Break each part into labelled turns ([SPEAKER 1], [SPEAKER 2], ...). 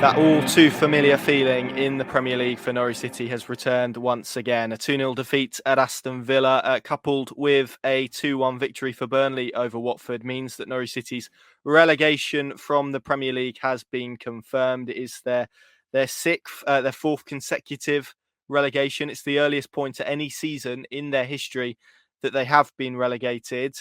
[SPEAKER 1] That all too familiar feeling in the Premier League for Norwich City has returned once again. A 2-0 defeat at Aston Villa, coupled with a 2-1 victory for Burnley over Watford, means that Norwich City's relegation from the Premier League has been confirmed. It is their fourth consecutive relegation. It's the earliest point at any season in their history that they have been relegated.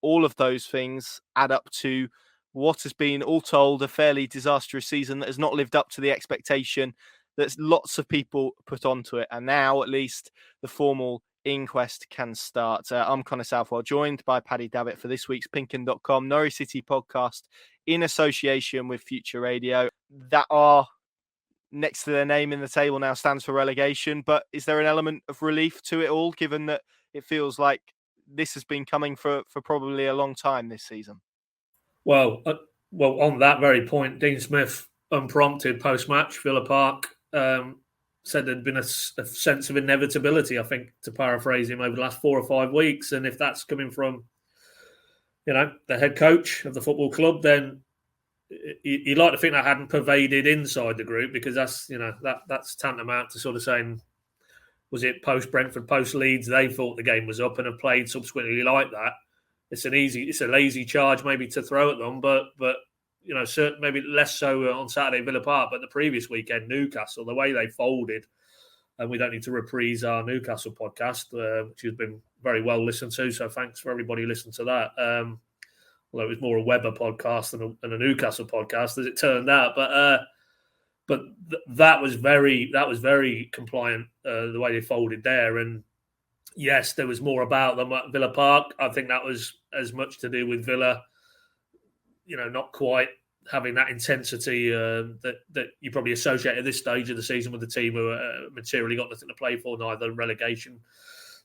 [SPEAKER 1] All of those things add up to what has been, all told, a fairly disastrous season that has not lived up to the expectation that lots of people put onto it. And now, at least, the formal inquest can start. I'm Connor Southwell, joined by Paddy Davitt for this week's PinkUn.com Norwich City podcast in association with Future Radio. That are next to their name in the table now stands for relegation. But is there an element of relief to it all, given that it feels like this has been coming for probably a long time this season?
[SPEAKER 2] Well, on that very point, Dean Smith, unprompted post-match, Villa Park, said there'd been a sense of inevitability, I think, to paraphrase him, over the last 4 or 5 weeks. And if that's coming from, the head coach of the football club, then you'd like to think that hadn't pervaded inside the group, because that's tantamount to sort of saying, was it post-Brentford, post-Leeds, they thought the game was up and have played subsequently like that. It's a lazy charge maybe to throw at them, but maybe less so on Saturday Villa Park. But the previous weekend, Newcastle, the way they folded, and we don't need to reprise our Newcastle podcast, which has been very well listened to. So thanks for everybody who listened to that. Although it was more a Webber podcast than a Newcastle podcast, as it turned out. But that was very compliant, the way they folded there. And yes, there was more about them at Villa Park. I think that was as much to do with Villa, not quite having that intensity that you probably associate at this stage of the season with the team who materially got nothing to play for, neither relegation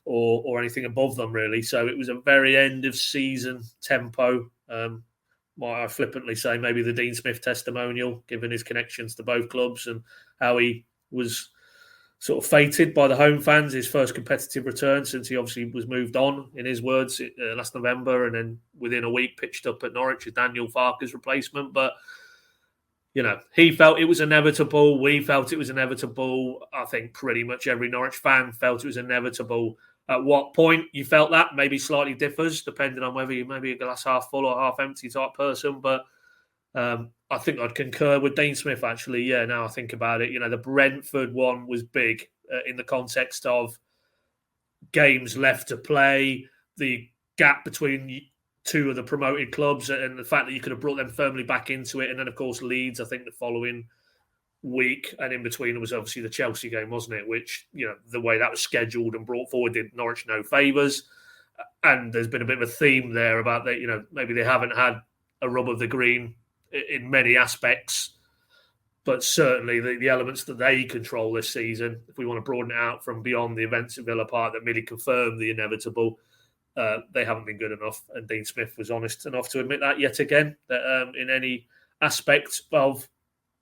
[SPEAKER 2] or anything above them, really. So it was a very end of season tempo. Might I flippantly say maybe the Dean Smith testimonial, given his connections to both clubs and how he was sort of fated by the home fans, his first competitive return since he obviously was moved on, in his words, last November, and then within a week pitched up at Norwich as Daniel Farke's replacement. But, he felt it was inevitable. We felt it was inevitable. I think pretty much every Norwich fan felt it was inevitable. At what point you felt that maybe slightly differs, depending on whether you're maybe a glass half full or half empty type person. But I think I'd concur with Dean Smith, actually. Yeah, now I think about it. The Brentford one was big in the context of games left to play, the gap between two of the promoted clubs, and the fact that you could have brought them firmly back into it. And then, of course, Leeds, I think, the following week, and in between was obviously the Chelsea game, wasn't it? Which, the way that was scheduled and brought forward did Norwich no favours. And there's been a bit of a theme there about that, maybe they haven't had a rub of the green in many aspects, but certainly the elements that they control this season, if we want to broaden it out from beyond the events at Villa Park that merely confirm the inevitable, they haven't been good enough. And Dean Smith was honest enough to admit that yet again, that in any aspect of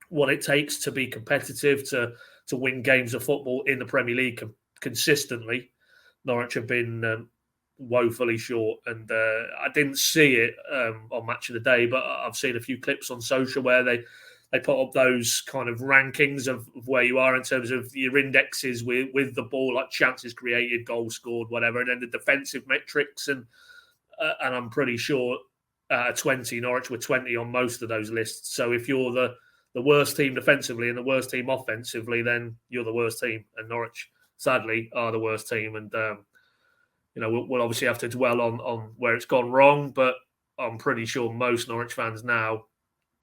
[SPEAKER 2] what it takes to be competitive, to win games of football in the Premier League consistently, Norwich have been woefully short. And I didn't see it on Match of the Day, but I've seen a few clips on social where they put up those kind of rankings of where you are in terms of your indexes with the ball, like chances created, goals scored, whatever, and then the defensive metrics. And I'm pretty sure 20, Norwich were 20 on most of those lists. So if you're the worst team defensively and the worst team offensively, then you're the worst team. And Norwich, sadly, are the worst team. And, we'll obviously have to dwell on where it's gone wrong, but I'm pretty sure most Norwich fans now,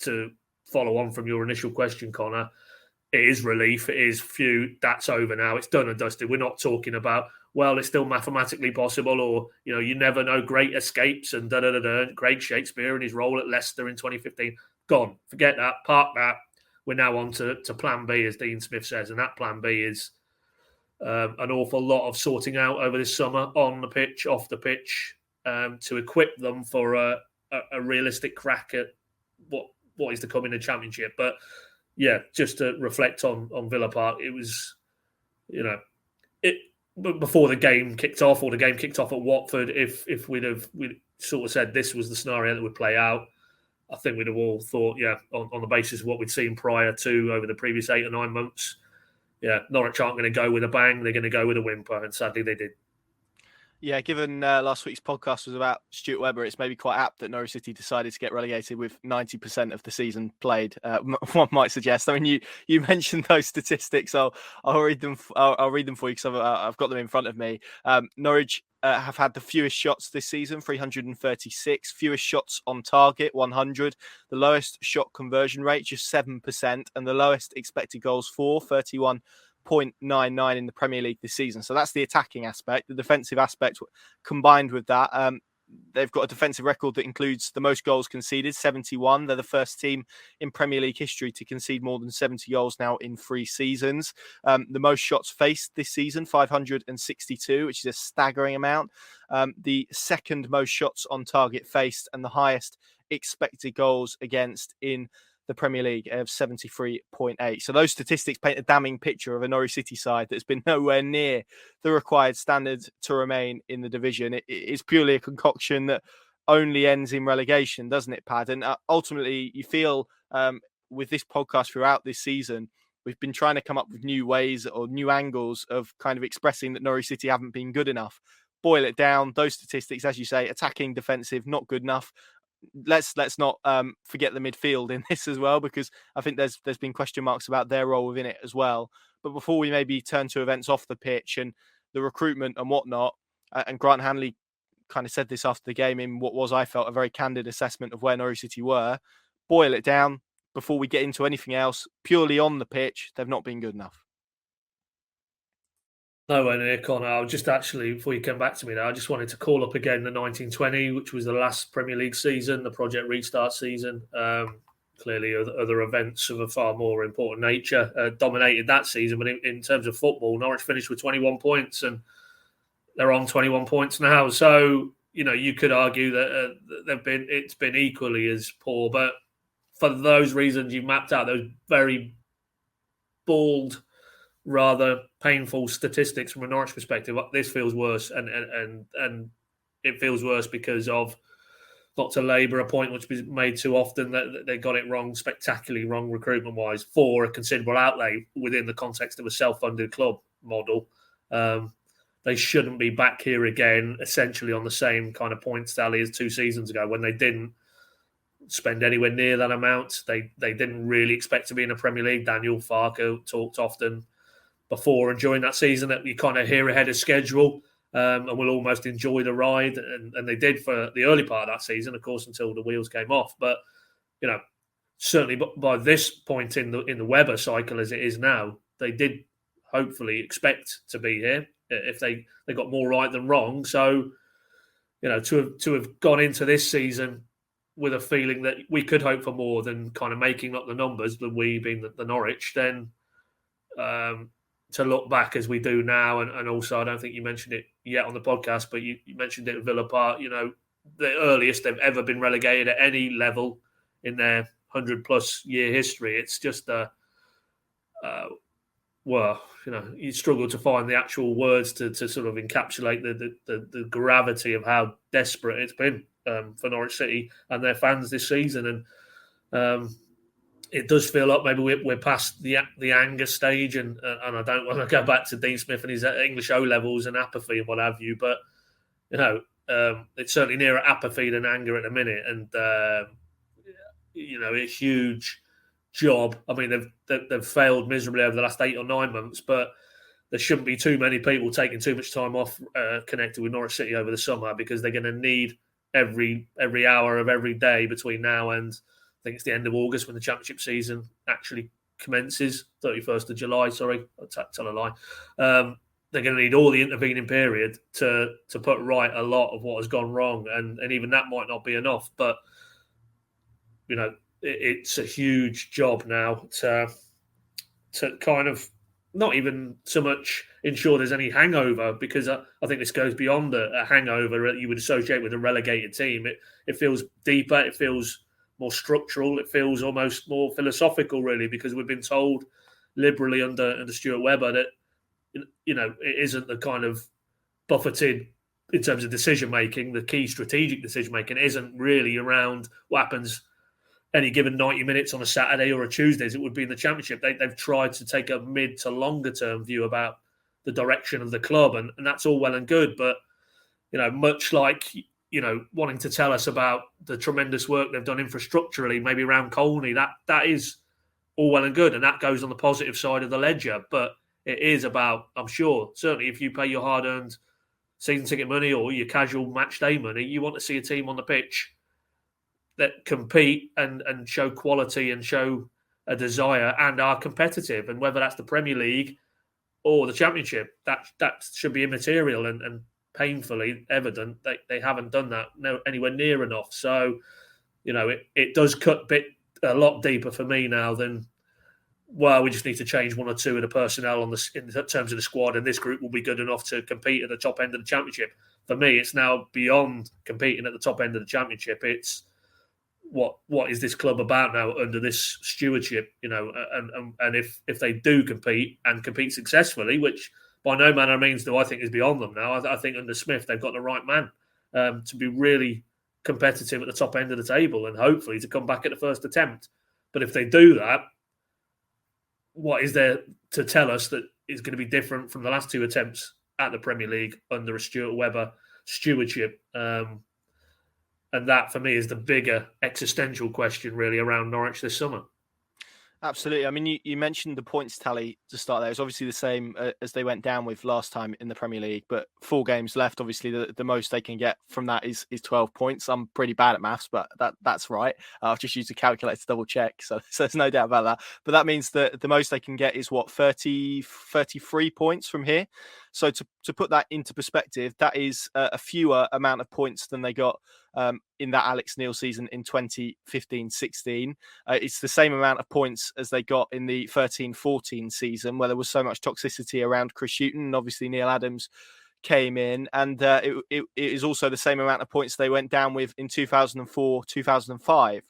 [SPEAKER 2] to follow on from your initial question, Connor, it is relief. It is phew, that's over now. It's done and dusted. We're not talking about, well, it's still mathematically possible, or, you never know, great escapes and da-da-da-da. Craig Shakespeare and his role at Leicester in 2015. Gone. Forget that. Park that. We're now on to plan B, as Dean Smith says. And that plan B is an awful lot of sorting out over this summer, on the pitch, off the pitch, to equip them for a realistic crack at what is to come in the Championship. But, yeah, just to reflect on Villa Park, it was, before the game kicked off, or the game kicked off at Watford, if we'd sort of said this was the scenario that would play out, I think we'd have all thought, on the basis of what we'd seen prior to over the previous 8 or 9 months, Norwich aren't going to go with a bang. They're going to go with a whimper, and sadly they did.
[SPEAKER 1] Yeah, given last week's podcast was about Stuart Webber, it's maybe quite apt that Norwich City decided to get relegated with 90% of the season played. One might suggest. I mean, you mentioned those statistics. I'll read them. I'll read them for you because I've got them in front of me. Norwich have had the fewest shots this season, 336. Fewest shots on target, 100. The lowest shot conversion rate, just 7%, and the lowest expected goals for, 31.99 in the Premier League this season. So that's the attacking aspect. The defensive aspect combined with that, they've got a defensive record that includes the most goals conceded, 71. They're the first team in Premier League history to concede more than 70 goals now in 3 seasons. The most shots faced this season, 562, which is a staggering amount. The second most shots on target faced, and the highest expected goals against in the Premier League of 73.8. So those statistics paint a damning picture of a Norwich City side that's been nowhere near the required standard to remain in the division. It is purely a concoction that only ends in relegation, doesn't it, Pad? And ultimately, you feel with this podcast throughout this season, we've been trying to come up with new ways or new angles of kind of expressing that Norwich City haven't been good enough. Boil it down, those statistics, as you say, attacking, defensive, not good enough. Let's not forget the midfield in this as well, because I think there's been question marks about their role within it as well. But before we maybe turn to events off the pitch and the recruitment and whatnot, and Grant Hanley kind of said this after the game in what was, I felt, a very candid assessment of where Norwich City were. Boil it down before we get into anything else. Purely on the pitch, they've not been good enough.
[SPEAKER 2] Nowhere near, Connor. I was just actually, before you come back to me now, I just wanted to call up again the 1920, which was the last Premier League season, the Project Restart season. Clearly, other events of a far more important nature dominated that season. But in terms of football, Norwich finished with 21 points, and they're on 21 points now. So, you could argue that it's been equally as poor. But for those reasons you mapped out, those very bald, rather painful statistics from a Norwich perspective, this feels worse, and it feels worse because of, not to labour a point which was made too often, that they got it wrong, spectacularly wrong recruitment-wise, for a considerable outlay within the context of a self-funded club model. They shouldn't be back here again, essentially on the same kind of points tally as 2 seasons ago, when they didn't spend anywhere near that amount. They didn't really expect to be in the Premier League. Daniel Farke talked often before and during that season that you kind of hear ahead of schedule and will almost enjoy the ride. And they did for the early part of that season, of course, until the wheels came off. But, certainly by this point in the Webber cycle as it is now, they did hopefully expect to be here if they got more right than wrong. So, to have gone into this season with a feeling that we could hope for more than kind of making up the numbers, the we being the Norwich, then to look back as we do now, and also I don't think you mentioned it yet on the podcast, but you mentioned it at Villa Park, the earliest they've ever been relegated at any level in their 100-plus year history. It's just you struggle to find the actual words to sort of encapsulate the gravity of how desperate it's been for Norwich City and their fans this season. And it does feel like maybe we're past the anger stage, and I don't want to go back to Dean Smith and his English O levels and apathy and what have you, but it's certainly nearer apathy than anger at the minute, and a huge job. I mean, they've failed miserably over the last 8 or 9 months, but there shouldn't be too many people taking too much time off connected with Norwich City over the summer, because they're going to need every hour of every day between now and, I think it's the end of August when the championship season actually commences, 31st of July, sorry, I'll tell a lie. They're going to need all the intervening period to put right a lot of what has gone wrong, and even that might not be enough. But, it's a huge job now to kind of not even so much ensure there's any hangover, because I think this goes beyond a hangover that you would associate with a relegated team. It feels deeper, it feels more structural, it feels almost more philosophical, really, because we've been told liberally under Stuart Webber that it isn't the kind of buffeted in terms of decision making. The key strategic decision making isn't really around what happens any given 90 minutes on a Saturday or a Tuesday as it would be in the Championship. They've tried to take a mid to longer term view about the direction of the club, and that's all well and good. But, much like, wanting to tell us about the tremendous work they've done infrastructurally, maybe around Colney, that is all well and good, and that goes on the positive side of the ledger. But it is about, I'm sure, certainly if you pay your hard-earned season ticket money or your casual match day money, you want to see a team on the pitch that compete and show quality and show a desire and are competitive. And whether that's the Premier League or the Championship, that should be immaterial and painfully evident that they haven't done that anywhere near enough. So, it does cut a lot deeper for me now than, well, we just need to change one or two of the personnel in terms of the squad, and this group will be good enough to compete at the top end of the Championship. For me, it's now beyond competing at the top end of the Championship. It's what is this club about now under this stewardship, and if they do compete and compete successfully, which by no manner of means do I think is beyond them now. I think under Smith they've got the right man to be really competitive at the top end of the table and hopefully to come back at the first attempt. But if they do that, what is there to tell us that is going to be different from the last two attempts at the Premier League under a Stuart Webber stewardship? And that, for me, is the bigger existential question, really, around Norwich this summer.
[SPEAKER 1] Absolutely. I mean, you mentioned the points tally to start there. It's obviously the same as they went down with last time in the Premier League, but 4 games left. Obviously, the most they can get from that is 12 points. I'm pretty bad at maths, but that's right. I've just used a calculator to double check, so there's no doubt about that. But that means that the most they can get is, 33 points from here. So to put that into perspective, that is a fewer amount of points than they got in that Alex Neil season in 2015-16. It's the same amount of points as they got in the 13-14 season, where there was so much toxicity around Chris Hughton, and obviously Neil Adams came in. And it is also the same amount of points they went down with in 2004-2005.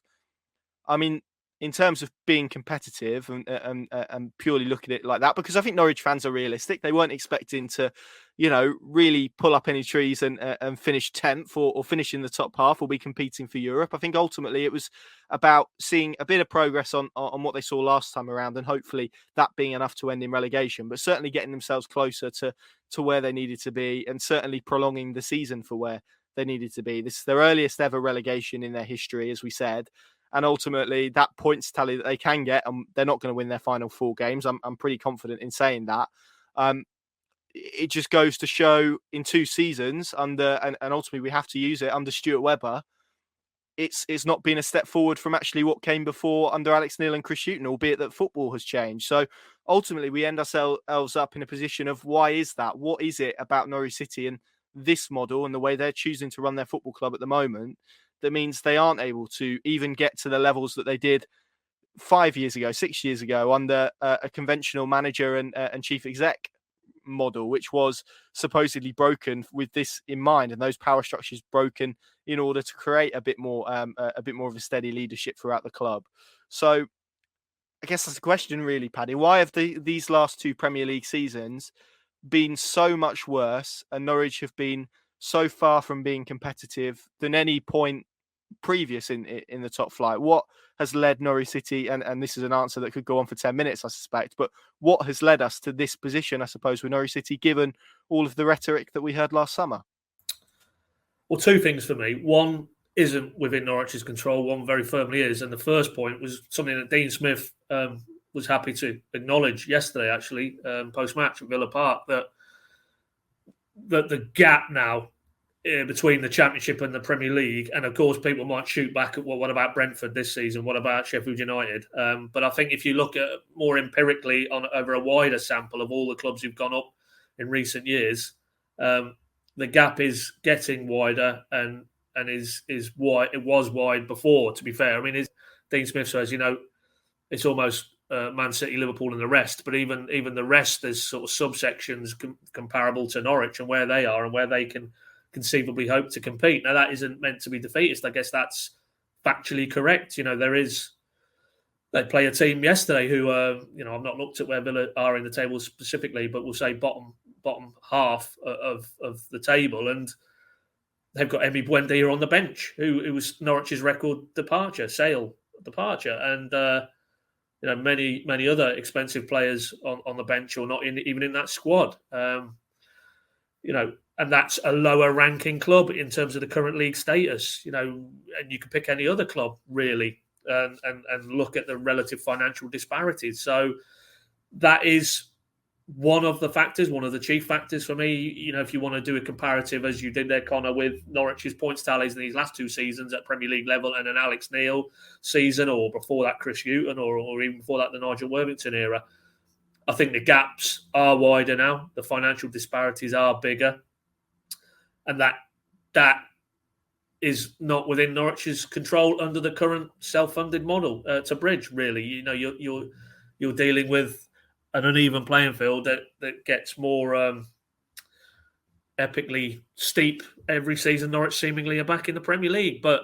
[SPEAKER 1] I mean, in terms of being competitive and purely look at it like that, because I think Norwich fans are realistic. They weren't expecting to, really pull up any trees and finish 10th or finish in the top half or be competing for Europe. I think ultimately it was about seeing a bit of progress on what they saw last time around, and hopefully that being enough to end in relegation, but certainly getting themselves closer to where they needed to be, and certainly prolonging the season for where they needed to be. This is their earliest ever relegation in their history, as we said. And ultimately, that points tally that they can get, and they're not going to win their final 4 games. I'm pretty confident in saying that. It just goes to show in 2 seasons and ultimately we have to use it under Stuart Webber. It's not been a step forward from actually what came before under Alex Neil and Chris Hughton, albeit that football has changed. So ultimately, we end ourselves up in a position of, why is that? What is it about Norwich City and this model and the way they're choosing to run their football club at the moment that means they aren't able to even get to the levels that they did 5 years ago, 6 years ago under a conventional manager and chief exec model, which was supposedly broken with this in mind, and those power structures broken in order to create a bit more of a steady leadership throughout the club. So I guess that's the question, really, Paddy. Why have these last 2 Premier League seasons been so much worse, and Norwich have been so far from being competitive than any point previous in the top flight? What has led Norwich City, and this is an answer that could go on for 10 minutes, I suspect, but what has led us to this position, I suppose, with Norwich City, given all of the rhetoric that we heard last summer?
[SPEAKER 2] Well, 2 things for me. One isn't within Norwich's control, one very firmly is. And the first point was something that Dean Smith was happy to acknowledge yesterday, actually, post-match at Villa Park, that the gap now between the Championship and the Premier League, and of course people might shoot back at, well, what about Brentford this season? What about Sheffield United? But I think if you look at more empirically over a wider sample of all the clubs who've gone up in recent years, the gap is getting wider and is wide. It was wide before, to be fair. I mean, Dean Smith says, it's almost Man City, Liverpool, and the rest. But even the rest, there's sort of subsections comparable to Norwich and where they are and where they can conceivably hope to compete. Now, that isn't meant to be defeatist. I guess that's factually correct. They play a team yesterday who, I've not looked at where Villa are in the table specifically, but we'll say bottom half of the table, and they've got Emi Buendia on the bench, who was Norwich's record departure. Sale departure, and many other expensive players on the bench or not even in that squad. And that's a lower ranking club in terms of the current league status. And you can pick any other club really, and look at the relative financial disparities. So that is one of the factors, one of the chief factors for me. If you want to do a comparative, as you did there, Connor, with Norwich's points tallies in these last two seasons at Premier League level and an Alex Neil season, or before that Chris Hughton, or even before that the Nigel Worthington era, I think the gaps are wider now. The financial disparities are bigger, and that is not within Norwich's control under the current self-funded model to bridge. Really, you're dealing with an uneven playing field that gets more epically steep every season. Norwich seemingly are back in the Premier League, but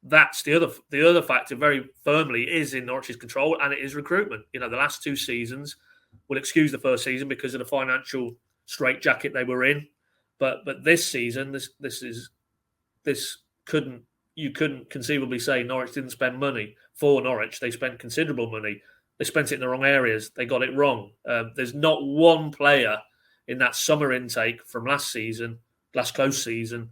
[SPEAKER 2] that's the other factor very firmly is in Norwich's control, and it is recruitment. The last two seasons, we'll excuse the first season because of the financial straitjacket they were in, but this season, you couldn't conceivably say Norwich didn't spend money. For Norwich, they spent considerable money. They spent it in the wrong areas. They got it wrong. There's not one player in that summer intake from last close season,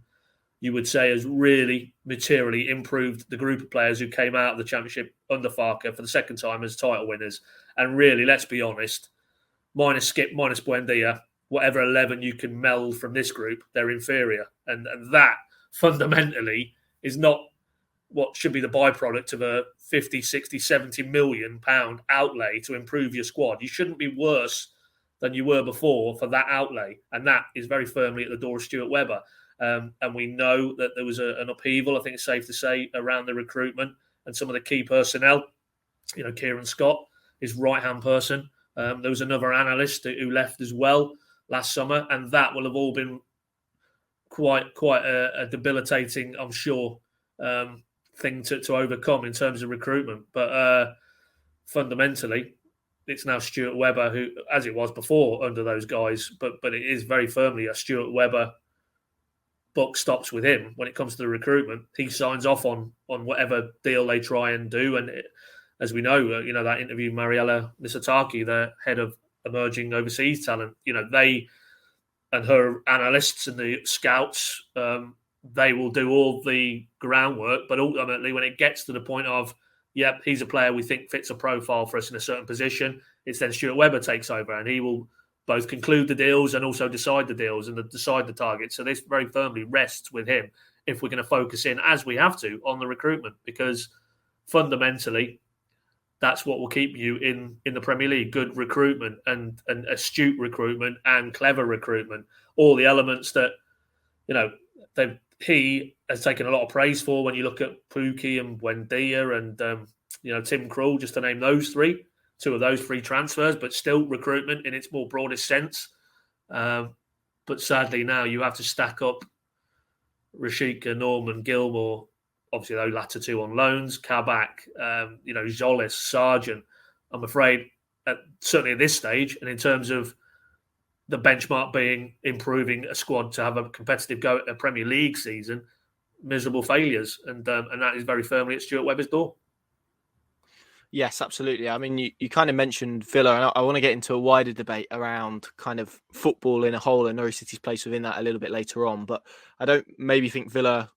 [SPEAKER 2] you would say has really materially improved the group of players who came out of the Championship under Farke for the second time as title winners. And really, let's be honest, minus Skip, minus Buendia, whatever 11 you can meld from this group, they're inferior. And that fundamentally is not what should be the byproduct of a 50, 60, 70 million pound outlay to improve your squad. You shouldn't be worse than you were before for that outlay. And that is very firmly at the door of Stuart Webber. And we know that there was an upheaval, I think it's safe to say, around the recruitment and some of the key personnel. Kieran Scott, his right-hand person. There was another analyst who left as well last summer. And that will have all been quite a debilitating, I'm sure, thing to overcome in terms of recruitment. But fundamentally, it's now Stuart Webber, who, as it was before under those guys, but it is very firmly a Stuart Webber buck stops with him when it comes to the recruitment. He signs off on whatever deal they try and do. And as we know, that interview, Mariella Nisataki, the head of emerging overseas talent, they and her analysts and the scouts, they will do all the groundwork. But ultimately, when it gets to the point of, yep, he's a player we think fits a profile for us in a certain position, it's then Stuart Webber takes over, and he will both conclude the deals and also decide the deals and decide the targets. So this very firmly rests with him if we're going to focus in, as we have to, on the recruitment, because fundamentally, that's what will keep you in the Premier League. Good recruitment and astute recruitment and clever recruitment. All the elements that, he has taken a lot of praise for when you look at Pukki and Buendia and, Tim Krul, just to name those three. Two of those three transfers, but still recruitment in its more broadest sense. But sadly now you have to stack up Rashika, Norman, Gilmore, obviously those latter two on loans, Kabak, Jolis, Sargent. I'm afraid, certainly at this stage, and in terms of the benchmark being improving a squad to have a competitive go at a Premier League season, miserable failures. And that is very firmly at Stuart Webber's door.
[SPEAKER 1] Yes, absolutely. I mean, you kind of mentioned Villa, and I want to get into a wider debate around kind of football in a whole and Norwich City's place within that a little bit later on. But I don't maybe think Villa,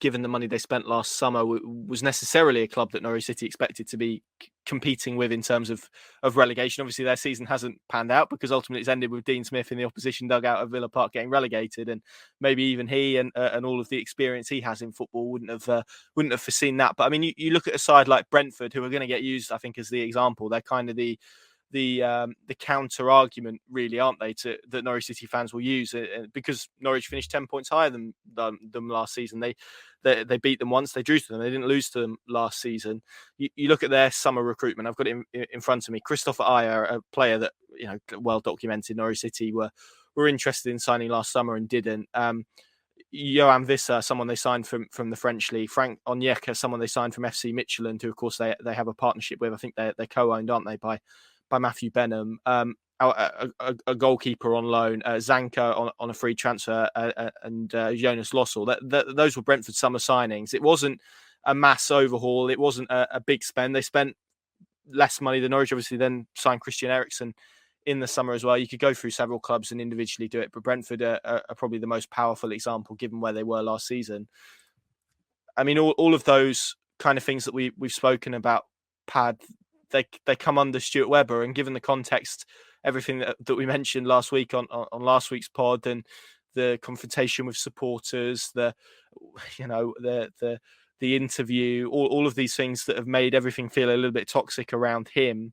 [SPEAKER 1] given the money they spent last summer, was necessarily a club that Norwich City expected to be competing with in terms of relegation. Obviously, their season hasn't panned out because ultimately it's ended with Dean Smith in the opposition dugout of Villa Park getting relegated, and maybe even he and all of the experience he has in football wouldn't have foreseen that. But I mean, you look at a side like Brentford, who are going to get used, I think, as the example. They're kind of the counter argument, really, aren't they, that Norwich City fans will use, because Norwich finished 10 points higher than them last season. They beat them once, they drew to them, they didn't lose to them last season. You look at their summer recruitment. I've got it in front of me. Christopher Ayer, a player that, well documented, Norwich City were interested in signing last summer and didn't. Johan Visser, someone they signed from the French league. Frank Onyeka, someone they signed from FC Midtjylland, who of course they have a partnership with. I think they're co-owned, aren't they, by Matthew Benham. A goalkeeper on loan, Zanka on a free transfer, and Jonas Lossell. Those were Brentford summer signings. It wasn't a mass overhaul. It wasn't a big spend. They spent less money than Norwich, obviously, then signed Christian Eriksen in the summer as well. You could go through several clubs and individually do it, but Brentford are probably the most powerful example given where they were last season. I mean, all of those kind of things that we've spoken about, Pad, they come under Stuart Webber, and given the context, everything that we mentioned last week on last week's pod, and the confrontation with supporters, the interview, all of these things that have made everything feel a little bit toxic around him.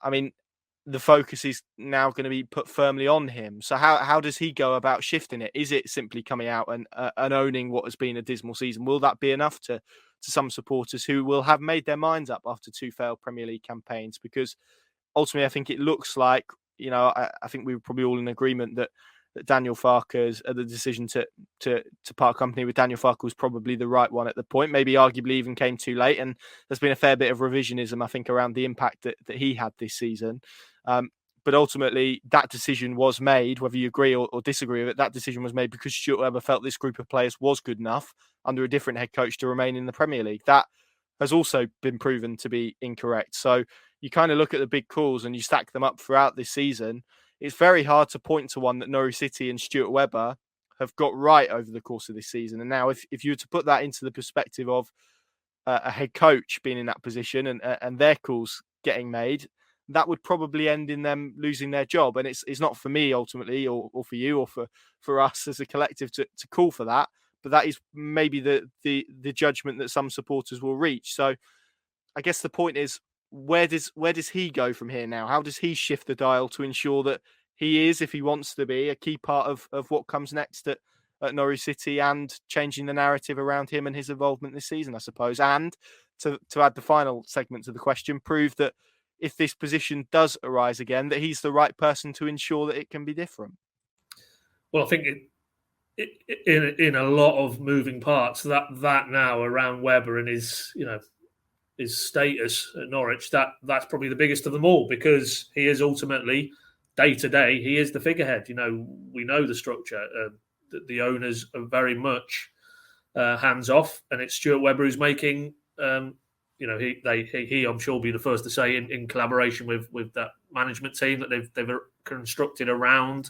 [SPEAKER 1] I mean, the focus is now going to be put firmly on him. So how does he go about shifting it? Is it simply coming out and owning what has been a dismal season? Will that be enough to some supporters who will have made their minds up after 2 failed Premier League campaigns? Because ultimately, I think it looks like, I think we were probably all in agreement that Daniel Farke's the decision to part company with Daniel Farke was probably the right one at the point. Maybe arguably even came too late, and there's been a fair bit of revisionism, I think, around the impact that he had this season. But ultimately, that decision was made, whether you agree or disagree with it, that decision was made because Stuart Webber felt this group of players was good enough under a different head coach to remain in the Premier League. That has also been proven to be incorrect. So you kind of look at the big calls and you stack them up throughout this season. It's very hard to point to one that Norwich City and Stuart Webber have got right over the course of this season. And now if you were to put that into the perspective of a head coach being in that position and their calls getting made, that would probably end in them losing their job. And it's not for me ultimately, or for you, or for us as a collective to call for that. But that is maybe the judgment that some supporters will reach. So I guess the point is, where does he go from here now? How does he shift the dial to ensure that he is, if he wants to be, a key part of what comes next at Norwich City, and changing the narrative around him and his involvement this season, I suppose? And to add the final segment to the question, prove that if this position does arise again, that he's the right person to ensure that it can be different.
[SPEAKER 2] Well, I think in a lot of moving parts, that now around Webber and his status at Norwich, that's probably the biggest of them all, because he is ultimately, day to day, he is the figurehead. We know the structure. The owners are very much hands off, and it's Stuart Webber who's making. He I'm sure will be the first to say, in collaboration with that management team that they've constructed around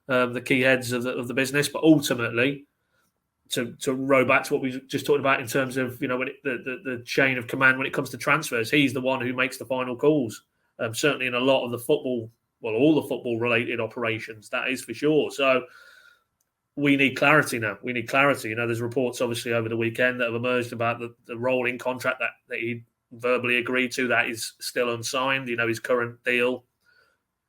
[SPEAKER 2] the key heads of the business. But ultimately, to row back to what we just talked about in terms of when the chain of command when it comes to transfers, he's the one who makes the final calls. Certainly in a lot of the football, all the football related operations, that is for sure. So we need clarity now. We need clarity. There's reports obviously over the weekend that have emerged about the rolling contract that he verbally agreed to that is still unsigned. His current deal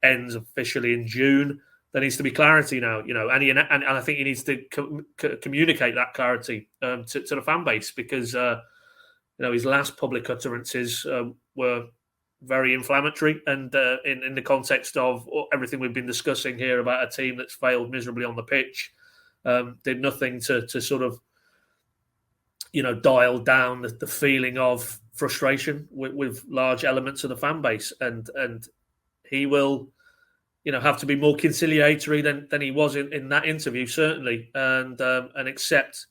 [SPEAKER 2] ends officially in June. There needs to be clarity now, and I think he needs to communicate that clarity to the fan base, because his last public utterances were very inflammatory, and in the context of everything we've been discussing here about a team that's failed miserably on the pitch, did nothing to sort of dial down the feeling of frustration with large elements of the fan base, and he will have to be more conciliatory than he was in that interview, certainly, and accept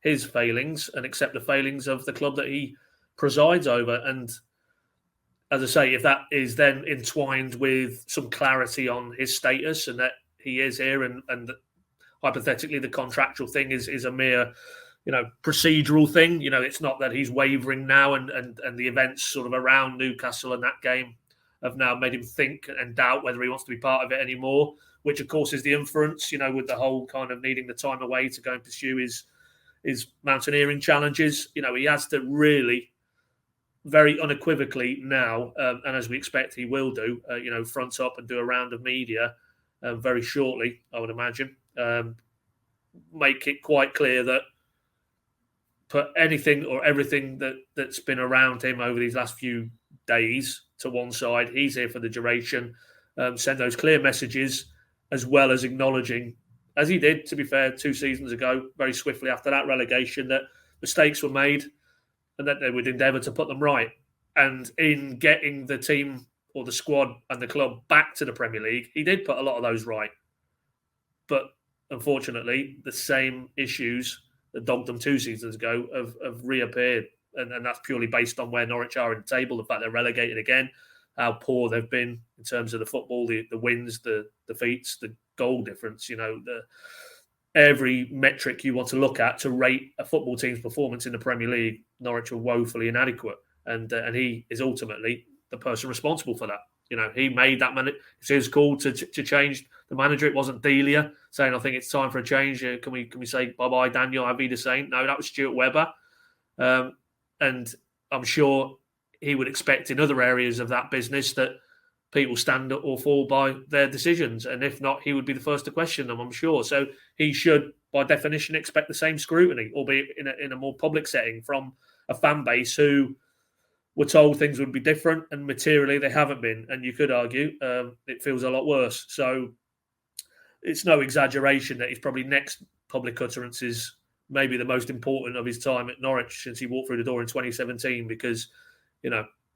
[SPEAKER 2] his failings and accept the failings of the club that he presides over. And as I say, if that is then entwined with some clarity on his status and that he is here, and hypothetically the contractual thing is a mere procedural thing, it's not that he's wavering now, and the events sort of around Newcastle and that game have now made him think and doubt whether he wants to be part of it anymore, which of course is the inference, with the whole kind of needing the time away to go and pursue his mountaineering challenges. He has to really very unequivocally now, and as we expect he will do, front up and do a round of media very shortly, I would imagine, make it quite clear that put anything or everything that's been around him over these last few days to one side. He's here for the duration. Send those clear messages, as well as acknowledging, as he did, to be fair, 2 seasons ago, very swiftly after that relegation, that mistakes were made and that they would endeavour to put them right. And in getting the team or the squad and the club back to the Premier League, he did put a lot of those right. But unfortunately, the same issues that dogged them 2 seasons ago have reappeared. And that's purely based on where Norwich are in the table, the fact they're relegated again, how poor they've been in terms of the football, the wins, the defeats, the goal difference. Every metric you want to look at to rate a football team's performance in the Premier League, Norwich are woefully inadequate. And he is ultimately the person responsible for that. He made that it's his call to change the manager. It wasn't Delia saying, I think it's time for a change. Can we say bye-bye, Daniel, I'll be the same? No, that was Stuart Webber. And I'm sure he would expect in other areas of that business that people stand or fall by their decisions. And if not, he would be the first to question them, I'm sure. So he should, by definition, expect the same scrutiny, albeit in a more public setting, from a fan base who were told things would be different, and materially they haven't been. And you could argue it feels a lot worse. So it's no exaggeration that his probably next public utterance is maybe the most important of his time at Norwich since he walked through the door in 2017, because,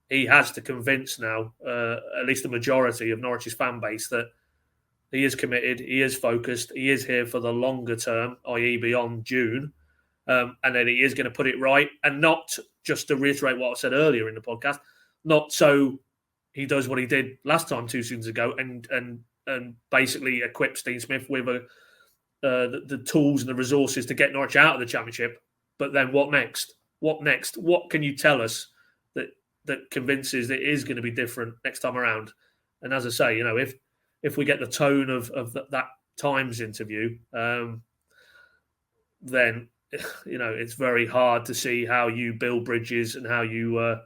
[SPEAKER 2] he has to convince now at least the majority of Norwich's fan base that he is committed, he is focused, he is here for the longer term, i.e. beyond June, and then he is going to put it right. And not, just to reiterate what I said earlier in the podcast, not so he does what he did last time 2 seasons ago and basically equips Dean Smith with the tools and the resources to get Norwich out of the Championship. But then what next? What next? What can you tell us that convinces that it is going to be different next time around? And as I say, if we get the tone of that Times interview, then it's very hard to see how you build bridges and how you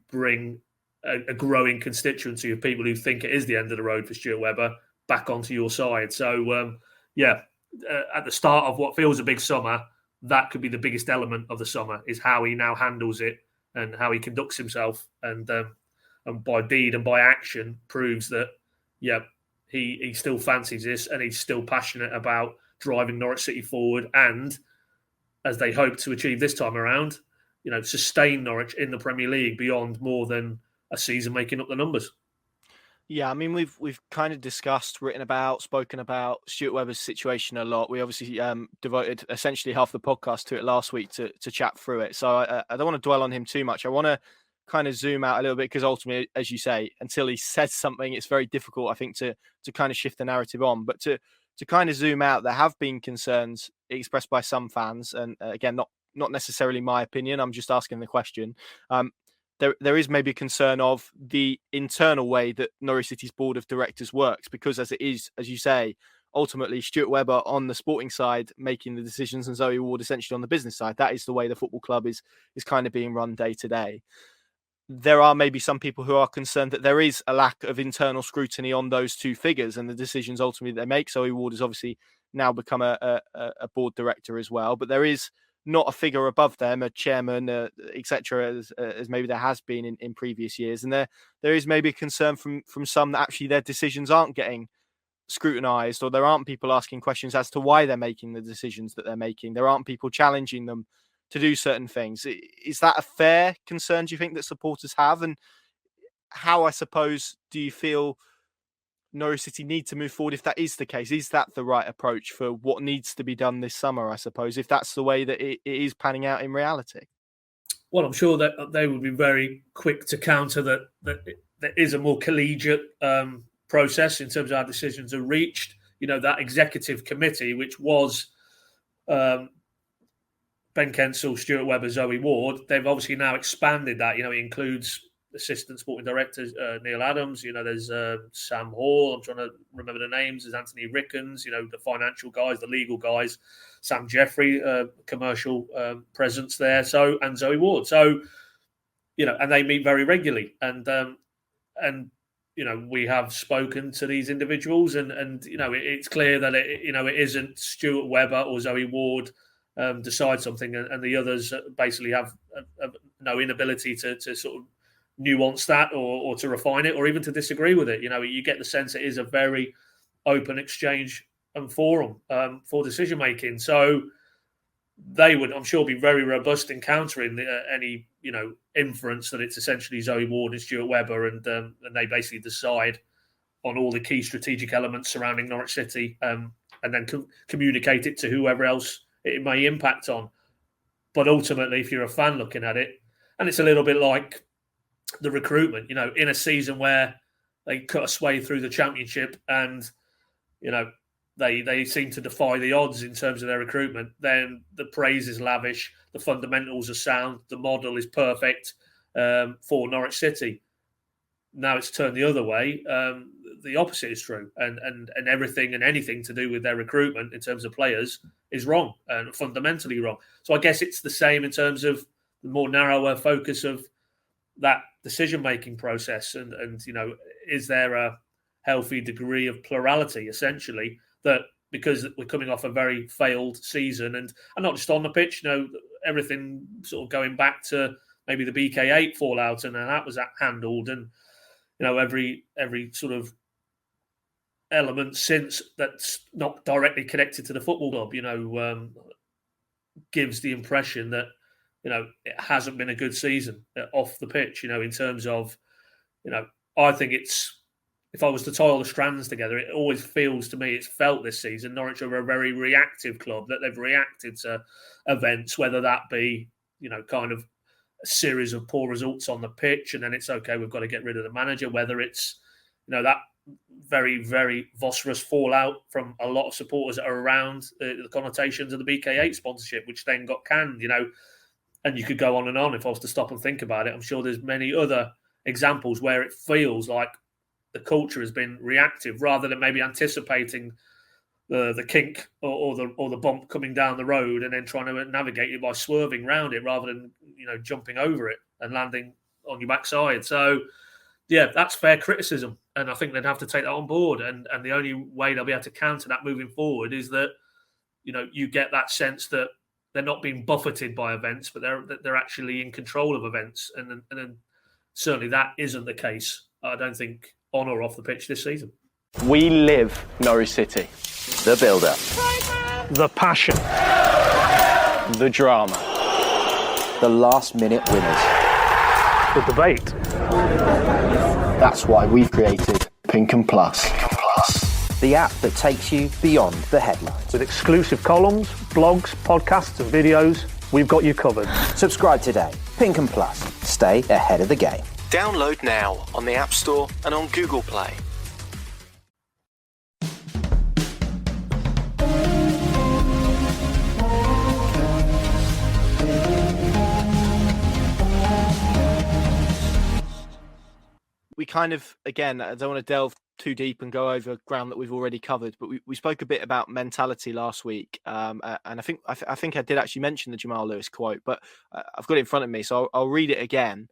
[SPEAKER 2] bring a growing constituency of people who think it is the end of the road for Stuart Webber back onto your side. So at the start of what feels a big summer, that could be the biggest element of the summer, is how he now handles it and how he conducts himself, and by deed and by action proves that he still fancies this, and he's still passionate about driving Norwich City forward, and as they hope to achieve this time around, sustain Norwich in the Premier League beyond more than a season making up the numbers.
[SPEAKER 1] Yeah, I mean, we've kind of discussed, written about, spoken about Stuart Webber's situation a lot. We obviously devoted essentially half the podcast to it last week to chat through it. So I don't want to dwell on him too much. I want to kind of zoom out a little bit, because ultimately, as you say, until he says something, it's very difficult, I think, to kind of shift the narrative on. But to kind of zoom out, there have been concerns expressed by some fans, and again, not necessarily my opinion. I'm just asking the question. There is maybe a concern of the internal way that Norwich City's board of directors works, because as it is, as you say, ultimately Stuart Webber on the sporting side making the decisions and Zoe Ward essentially on the business side. That is the way the football club is kind of being run day to day. There are maybe some people who are concerned that there is a lack of internal scrutiny on those two figures and the decisions ultimately they make. Zoe Ward has obviously now become a board director as well, but there is not a figure above them, a chairman, etc., as maybe there has been in previous years. And there is maybe a concern from some that actually their decisions aren't getting scrutinized, or there aren't people asking questions as to why they're making the decisions that they're making. There aren't people challenging them to do certain things. Is that a fair concern, do you think, that supporters have? And how, I suppose, do you feel Norwich City need to move forward if that is the case? Is that the right approach for what needs to be done this summer, I suppose, if that's the way that it is panning out in reality?
[SPEAKER 2] Well, I'm sure that they would be very quick to counter that there is a more collegiate process in terms of how decisions are reached. That executive committee, which was Ben Kensell, Stuart Webber, Zoe Ward, they've obviously now expanded that. It includes assistant sporting director Neil Adams. There's Sam Hall. I'm trying to remember the names. There's Anthony Rickens. The financial guys, the legal guys. Sam Jeffrey, commercial presence there. And Zoe Ward. So, and they meet very regularly. And we have spoken to these individuals, and it's clear that it isn't Stuart Webber or Zoe Ward decide something, and the others basically have no inability to sort of nuance that or to refine it or even to disagree with it. You get the sense it is a very open exchange and forum for decision making. So they would, I'm sure, be very robust in countering any inference that it's essentially Zoe Ward and Stuart Webber, and they basically decide on all the key strategic elements surrounding Norwich City, and then communicate it to whoever else it may impact on. But ultimately, if you're a fan looking at it, and it's a little bit like the recruitment, in a season where they cut a sway through the Championship and, they seem to defy the odds in terms of their recruitment, then the praise is lavish, the fundamentals are sound, the model is perfect for Norwich City. Now it's turned the other way. The opposite is true, and everything and anything to do with their recruitment in terms of players is wrong and fundamentally wrong. So I guess it's the same in terms of the more narrower focus of that decision-making process, and is there a healthy degree of plurality, essentially, that because we're coming off a very failed season, and not just on the pitch, everything sort of going back to maybe the BK8 fallout, and then that was handled, and every sort of element since that's not directly connected to the football club, gives the impression that it hasn't been a good season off the pitch. In terms of, I think if I was to tie all the strands together, it always feels to me, it's felt this season, Norwich are a very reactive club, that they've reacted to events, whether that be, kind of a series of poor results on the pitch, and then it's okay, we've got to get rid of the manager, whether it's, that very, very vociferous fallout from a lot of supporters that are around the connotations of the BK8 sponsorship, which then got canned, and you could go on and on if I was to stop and think about it. I'm sure there's many other examples where it feels like the culture has been reactive rather than maybe anticipating the kink or the bump coming down the road and then trying to navigate it by swerving around it rather than jumping over it and landing on your backside. So yeah, that's fair criticism, and I think they'd have to take that on board. And the only way they'll be able to counter that moving forward is that you get that sense that they're not being buffeted by events, but they're actually in control of events, and then certainly that isn't the case, I don't think, on or off the pitch this season.
[SPEAKER 1] We live Norwich City.
[SPEAKER 3] The build-up.
[SPEAKER 2] The passion.
[SPEAKER 1] The drama.
[SPEAKER 3] The last-minute winners.
[SPEAKER 2] The debate.
[SPEAKER 4] That's why we've created PinkUn Plus.
[SPEAKER 3] The app that takes you beyond the headlines.
[SPEAKER 2] With exclusive columns, blogs, podcasts and videos, we've got you covered.
[SPEAKER 3] Subscribe today. PinkUn Plus. Stay ahead of the game.
[SPEAKER 5] Download now on the App Store and on Google Play.
[SPEAKER 1] We kind of, again, I don't want to delve too deep and go over ground that we've already covered, but we spoke a bit about mentality last week, and I think I did actually mention the Jamal Lewis quote, but I've got it in front of me, so I'll read it again.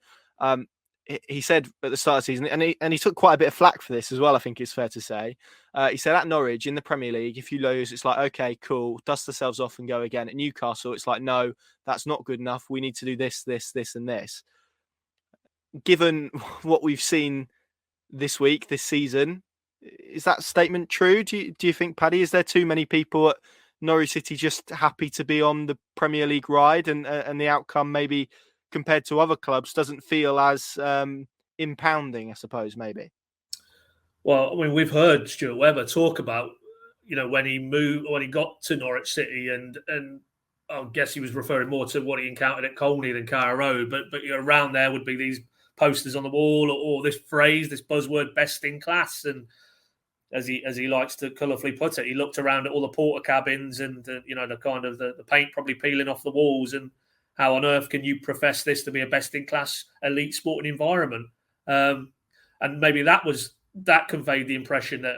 [SPEAKER 1] He said at the start of the season, and he took quite a bit of flack for this as well, I think it's fair to say. He said, at Norwich in the Premier League, if you lose, it's like, okay, cool, dust ourselves off and go again. At Newcastle, it's like, no, that's not good enough. We need to do this, and this. Given what we've seen this week, this season, is that statement true? Do you think, Paddy, is there too many people at Norwich City just happy to be on the Premier League ride, and the outcome maybe compared to other clubs doesn't feel as impounding, I suppose, maybe?
[SPEAKER 2] Well, I mean, we've heard Stuart Webber talk about, when he got to Norwich City, and I guess he was referring more to what he encountered at Colney than Carrow Road, but around there would be these posters on the wall, or this phrase, this buzzword, best in class. And as he likes to colourfully put it, he looked around at all the porter cabins and the kind of the paint probably peeling off the walls, and how on earth can you profess this to be a best in class elite sporting environment? And maybe that conveyed the impression that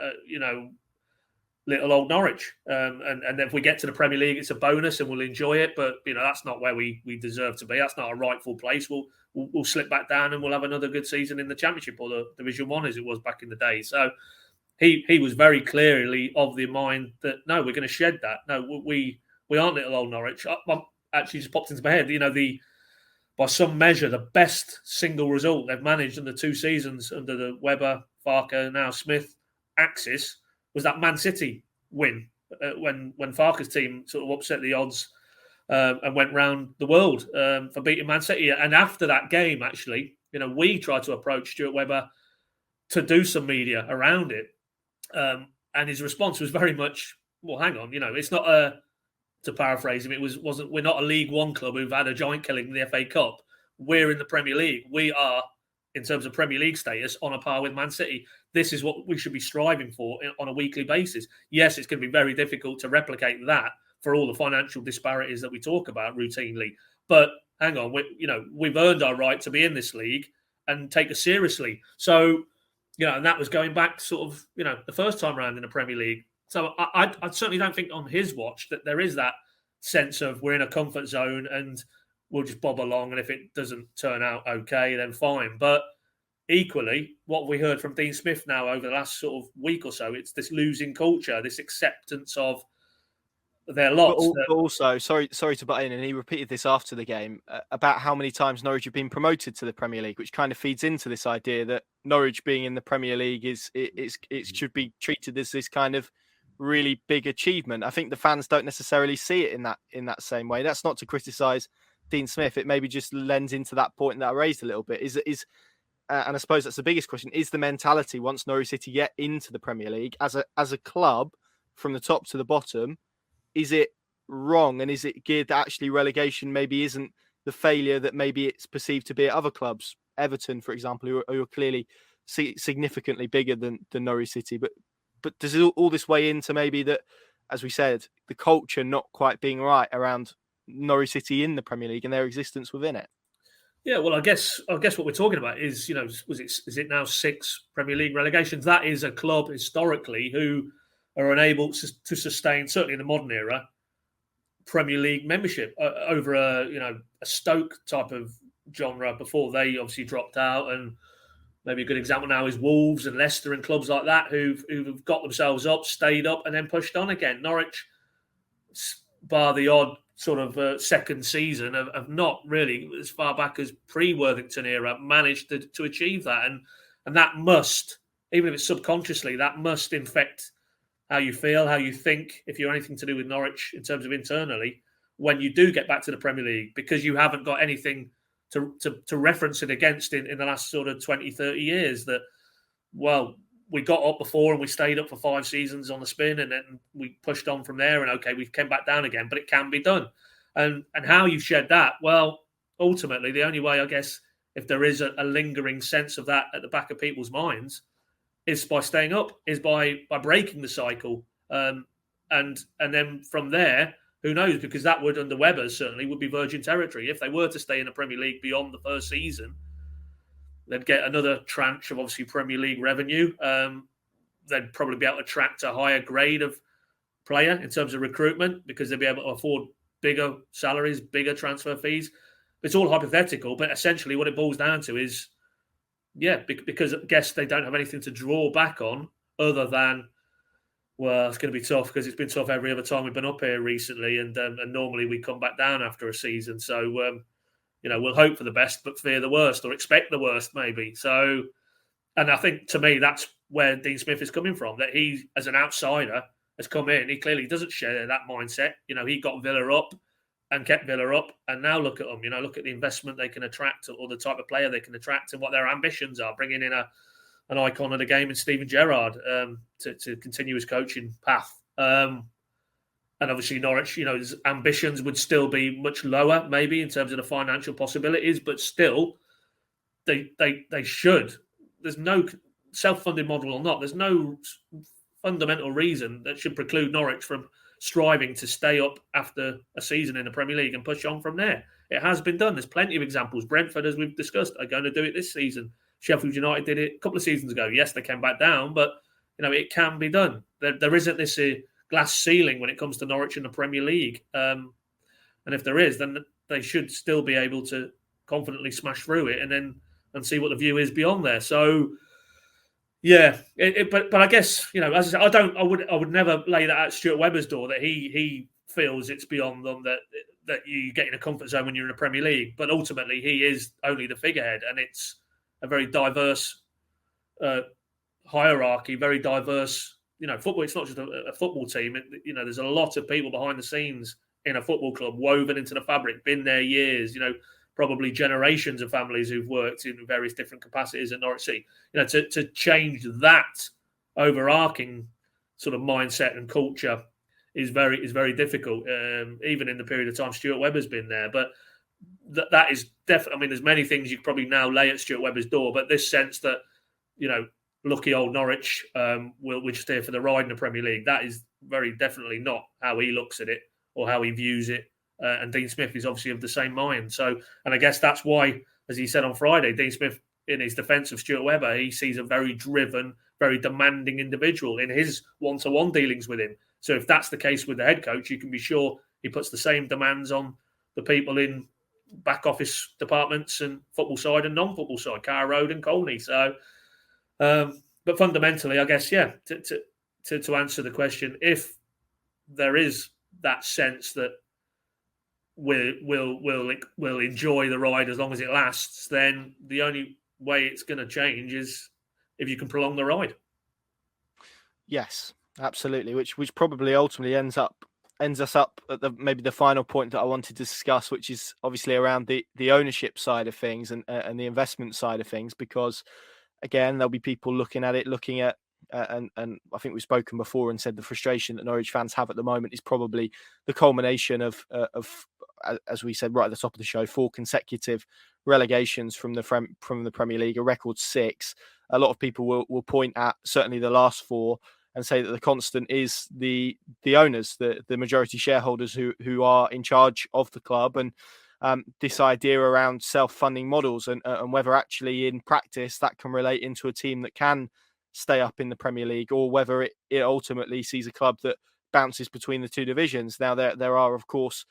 [SPEAKER 2] little old Norwich, and if we get to the Premier League, it's a bonus and we'll enjoy it. But that's not where we deserve to be. That's not a rightful place. We'll slip back down and we'll have another good season in the Championship, or the Division 1 as it was back in the day. So he was very clearly of the mind that no, we're going to shed that. No, we aren't little old Norwich. Actually, just popped into my head. By some measure, the best single result they've managed in the 2 seasons under the Webber, Farker, now Smith axis was that Man City win when Farker's team sort of upset the odds and went round the world for beating Man City. And after that game, actually, we tried to approach Stuart Webber to do some media around it. And his response was very much, well, hang on, it's not a to paraphrase him, we're not a League One club who've had a giant killing in the FA Cup. We're in the Premier League. We are, in terms of Premier League status, on a par with Man City. This is what we should be striving for on a weekly basis. Yes, it's going to be very difficult to replicate that for all the financial disparities that we talk about routinely. But hang on, we've earned our right to be in this league and take us seriously. So, and that was going back sort of, the first time around in the Premier League. So I certainly don't think on his watch that there is that sense of we're in a comfort zone and we'll just bob along, and if it doesn't turn out okay, then fine. But equally, what we heard from Dean Smith now over the last sort of week or so, it's this losing culture, this acceptance of their lots.
[SPEAKER 1] But also, sorry to butt in, and he repeated this after the game about how many times Norwich have been promoted to the Premier League, which kind of feeds into this idea that Norwich being in the Premier League it should be treated as this kind of really big achievement. I think the fans don't necessarily see it in that same way. That's not to criticise Dean Smith. It maybe just lends into that point that I raised a little bit. And I suppose that's the biggest question: is the mentality once Norwich City get into the Premier League as a club from the top to the bottom? Is it wrong, and is it geared that actually relegation maybe isn't the failure that maybe it's perceived to be at other clubs, Everton, for example, who are clearly significantly bigger than Norwich City? But does all this weigh into maybe that, as we said, the culture not quite being right around Norwich City in the Premier League and their existence within it?
[SPEAKER 2] Yeah, well, I guess what we're talking about is, is it now 6 Premier League relegations? That is a club historically who are unable to sustain, certainly in the modern era, Premier League membership over a Stoke type of genre before they obviously dropped out. And maybe a good example now is Wolves and Leicester and clubs like that who've got themselves up, stayed up, and then pushed on again. Norwich, bar the odd sort of second season, have not really, as far back as pre-Worthington era, managed to achieve that. And that must, even if it's subconsciously, that must infect how you feel, how you think, if you're anything to do with Norwich in terms of internally, when you do get back to the Premier League, because you haven't got anything to reference it against in the last sort of 20, 30 years that, well, we got up before and we stayed up for 5 seasons on the spin, and then we pushed on from there, and okay, we came back down again, but it can be done. And how you shed that, well, ultimately, the only way, I guess, if there is a lingering sense of that at the back of people's minds, is by staying up, is by breaking the cycle. And then from there, who knows, because that would, under Webber, certainly would be virgin territory. If they were to stay in the Premier League beyond the first season, they'd get another tranche of obviously Premier League revenue. They'd probably be able to attract a higher grade of player in terms of recruitment because they'd be able to afford bigger salaries, bigger transfer fees. It's all hypothetical, but essentially what it boils down to is, because I guess they don't have anything to draw back on other than, well, it's going to be tough because it's been tough every other time we've been up here recently, and normally we come back down after a season. So, we'll hope for the best but fear the worst, or expect the worst maybe. So, and I think to me that's where Dean Smith is coming from, that he, as an outsider, has come in. He clearly doesn't share that mindset. He got Villa up and kept Villa up, and now look at them. Look at the investment they can attract, or the type of player they can attract, and what their ambitions are, bringing in an icon of the game in Steven Gerrard to continue his coaching path. And obviously Norwich, his ambitions would still be much lower, maybe in terms of the financial possibilities, but still, they should. There's no self-funded model or not. There's no fundamental reason that should preclude Norwich from striving to stay up after a season in the Premier League and push on from there. It has been done. There's plenty of examples. Brentford, as we've discussed, are going to do it this season. Sheffield United did it a couple of seasons ago. Yes, they came back down, but it can be done. There isn't this glass ceiling when it comes to Norwich in the Premier League. And if there is, then they should still be able to confidently smash through it and see what the view is beyond there. So, yeah, but I guess, as I said, I would never lay that at Stuart Webber's door, that he feels it's beyond them, that you get in a comfort zone when you're in a Premier League. But ultimately, he is only the figurehead, and it's a very diverse hierarchy, very diverse. Football. It's not just a football team. There's a lot of people behind the scenes in a football club, woven into the fabric, been there years. Probably generations of families who've worked in various different capacities at Norwich City. To change that overarching sort of mindset and culture is very difficult, even in the period of time Stuart Webber's been there. But that is definitely, I mean, there's many things you could probably now lay at Stuart Webber's door, but this sense that, lucky old Norwich will just stay for the ride in the Premier League, that is very definitely not how he looks at it or how he views it. And Dean Smith is obviously of the same mind. So, and I guess that's why, as he said on Friday, Dean Smith, in his defence of Stuart Webber, he sees a very driven, very demanding individual in his one-to-one dealings with him. So if that's the case with the head coach, you can be sure he puts the same demands on the people in back office departments and football side and non-football side, Carr Road and Colney. So, but fundamentally, I guess, to answer the question, if there is that sense that we'll enjoy the ride as long as it lasts, then the only way it's going to change is if you can prolong the ride.
[SPEAKER 1] Yes, absolutely. Which probably ultimately ends us up at maybe the final point that I wanted to discuss, which is obviously around the ownership side of things and the investment side of things, because again, there'll be people looking at and I think we've spoken before and said the frustration that Norwich fans have at the moment is probably the culmination of as we said right at the top of the show, 4 consecutive relegations from the Premier League, a record 6. A lot of people will point at certainly the last 4 and say that the constant is the owners, the majority shareholders who are in charge of the club, and this idea around self-funding models and whether actually in practice that can relate into a team that can stay up in the Premier League, or whether it ultimately sees a club that bounces between the 2 divisions. Now there are of course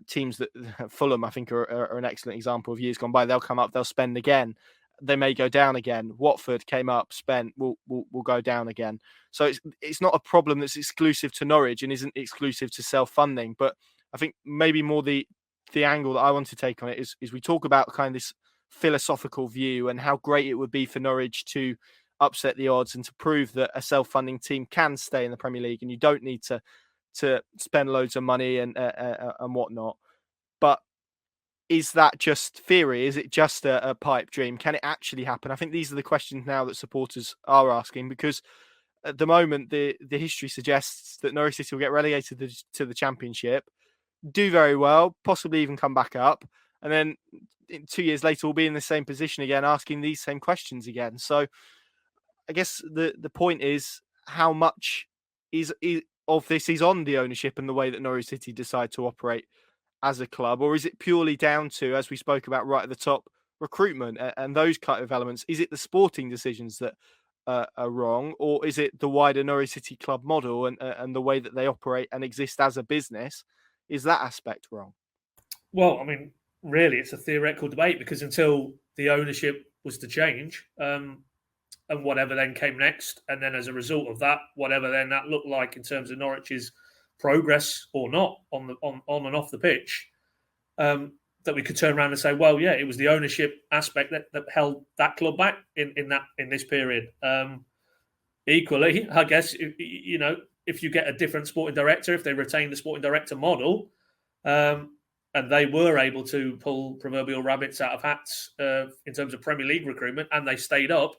[SPEAKER 1] teams that Fulham I think are an excellent example of years gone by. They'll come up, they'll spend again, they may go down again. Watford came up, spent, will go down again. So it's not a problem that's exclusive to Norwich and isn't exclusive to self-funding. But I think maybe more the angle that I want to take on it is we talk about kind of this philosophical view and how great it would be for Norwich to upset the odds and to prove that a self-funding team can stay in the Premier League and you don't need to spend loads of money and whatnot. But is that just theory? Is it just a pipe dream? Can it actually happen? I think these are the questions now that supporters are asking, because at the moment the history suggests that Norwich City will get relegated to the Championship, do very well, possibly even come back up, and then 2 years later we'll be in the same position again, asking these same questions again. So I guess the point is, how much is of this is on the ownership and the way that Norwich City decide to operate as a club, or is it purely down to, as we spoke about right at the top, recruitment and those kind of elements? Is it the sporting decisions that are wrong, or is it the wider Norwich City club model and the way that they operate and exist as a business? Is that aspect wrong?
[SPEAKER 2] Well, I mean, really, it's a theoretical debate, because until the ownership was to change, and whatever then came next, and then as a result of that, whatever then that looked like in terms of Norwich's progress or not on and off the pitch, that we could turn around and say, well, yeah, it was the ownership aspect that held that club back in this period. Equally, I guess, if you get a different sporting director, if they retain the sporting director model, and they were able to pull proverbial rabbits out of hats in terms of Premier League recruitment, and they stayed up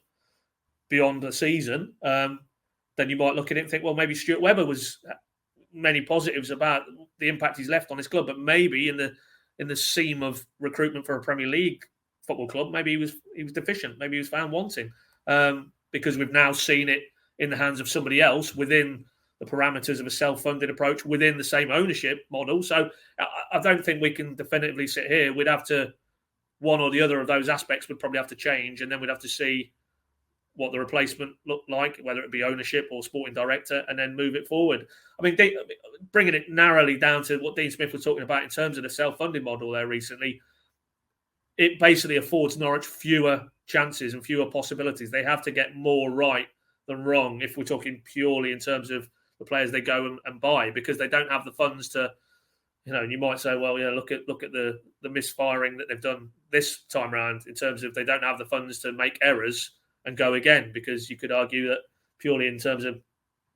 [SPEAKER 2] beyond the season, then you might look at it and think, well, maybe Stuart Webber was many positives about the impact he's left on his club, but maybe in the seam of recruitment for a Premier League football club, maybe he was deficient, maybe he was found wanting, because we've now seen it in the hands of somebody else within the parameters of a self-funded approach within the same ownership model. So I don't think we can definitively sit here. We'd have to, one or the other of those aspects would probably have to change, and then we'd have to see what the replacement looked like, whether it be ownership or sporting director, and then move it forward. I mean, bringing it narrowly down to what Dean Smith was talking about in terms of the self-funding model there recently, it basically affords Norwich fewer chances and fewer possibilities. They have to get more right than wrong if we're talking purely in terms of the players they go and buy, because they don't have the funds to, and you might say, well, yeah, look at the misfiring that they've done this time around in terms of they don't have the funds to make errors and go again, because you could argue that purely in terms of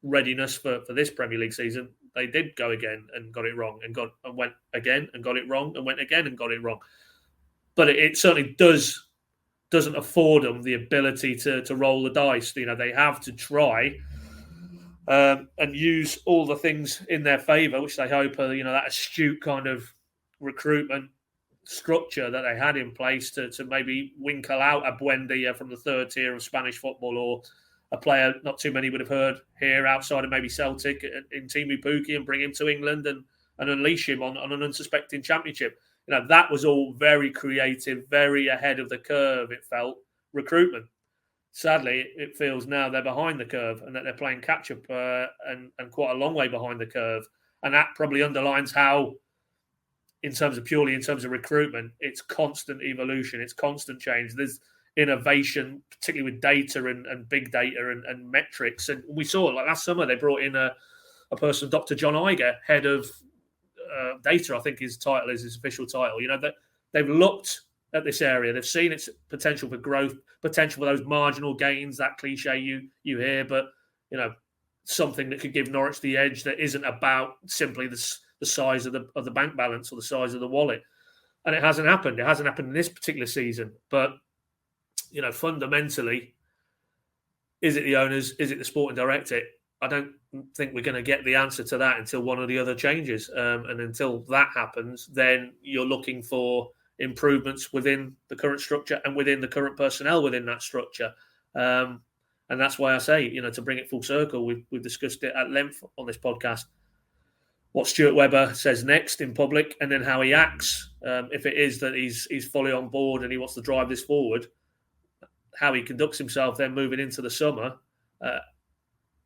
[SPEAKER 2] readiness for this Premier League season, they did go again and got it wrong, and went again and got it wrong, and went again and got it wrong. But it certainly doesn't afford them the ability to roll the dice. They have to try and use all the things in their favour, which they hope are, that astute kind of recruitment structure that they had in place to maybe winkle out a Buendia from the third tier of Spanish football, or a player not too many would have heard here outside of maybe Celtic in Timu Pukki, and bring him to England and unleash him on an unsuspecting championship. That was all very creative, very ahead of the curve, it felt, recruitment. Sadly, it feels now they're behind the curve and that they're playing catch-up and quite a long way behind the curve. And that probably underlines how, in terms of recruitment, it's constant evolution, it's constant change. There's innovation, particularly with data and big data and metrics. And we saw it, like last summer, they brought in a person, Dr. John Iger, head of data, I think his title is his official title. That they've looked at this area, they've seen its potential for growth, potential for those marginal gains, that cliche you hear, but something that could give Norwich the edge that isn't about simply the size of the bank balance or the size of the wallet. And it hasn't happened. It hasn't happened in this particular season. But fundamentally, is it the owners? Is it the sporting director? I don't think we're going to get the answer to that until one or the other changes. And until that happens, then you're looking for improvements within the current structure and within the current personnel within that structure. And that's why I say, to bring it full circle, we've discussed it at length on this podcast, what Stuart Webber says next in public, and then how he acts. If it is that he's fully on board and he wants to drive this forward, how he conducts himself then moving into the summer